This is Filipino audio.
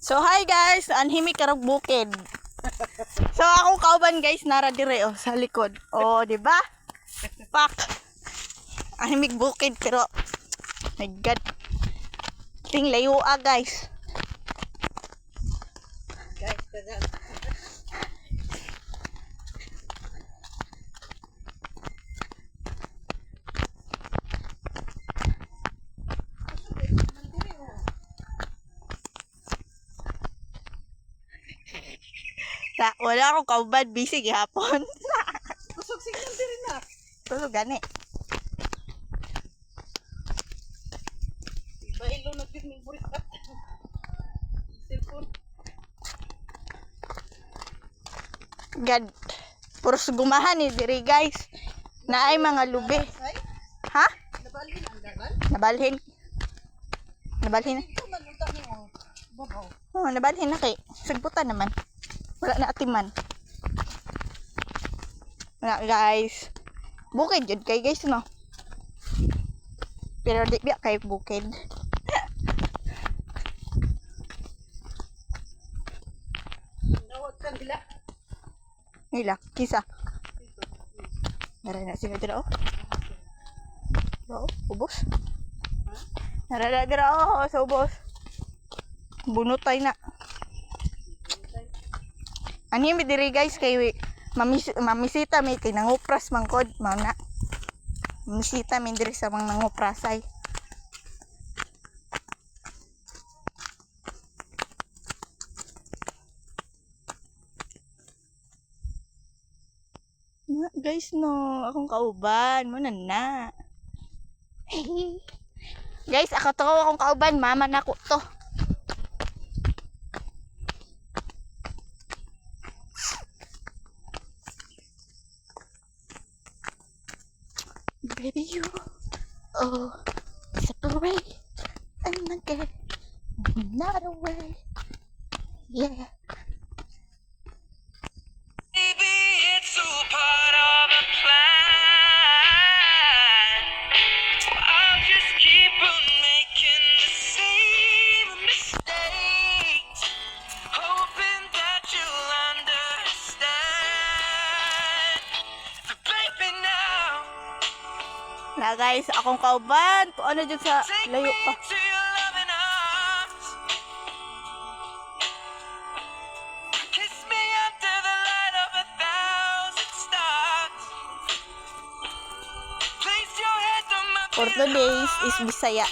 So hi guys, anhimik karog bukid. So ako kauban guys nara dire oh sa likod. Oh, di ba? Pak. Anhimik bukid pero my god. Ting layo guys. Guys, tagal. Wala akong kauban, busy gihapon. Kusog signal diri na. Tulog gani. Bailo na gid ning burit. Cellphone. God. Puros gumahan ni diri guys. Naay mga lubi. Ay, Ha? nabalhin ang dagan. Nabalhin. Nabalhin na. Ito man utak ni mo. Babaw. Oh, nabalhin na kay. Sagbutan naman. Wala na atiman. Wala guys. Bukid jud kay guys no. Pero di biya kay bukid. Nawag ka nila. Nila, kisa. Naray na sila dira oh. Oo, ubos. Naray na dira oh, sa ubos. Bunotay na. Ani mi diri guys kay mamisita mi kay nangupras mangkod mao na. Mamisita mi diri sa mga nanguprasay. Na, guys no, akong kauban mo na. Guys, ako to akong kauban, mama na ko to. Baby, you, oh, separate and again, not away, yeah. Maybe it's all part of a plan. I'll just keep on making the same mistakes, hoping that you'll understand. But baby, now Na guys, akong kauban, ano dyan sa take layo me pa. to your loving arms. Kiss me under the light of 1,000 stars. Place your head on my For pillow. today's is Bisaya.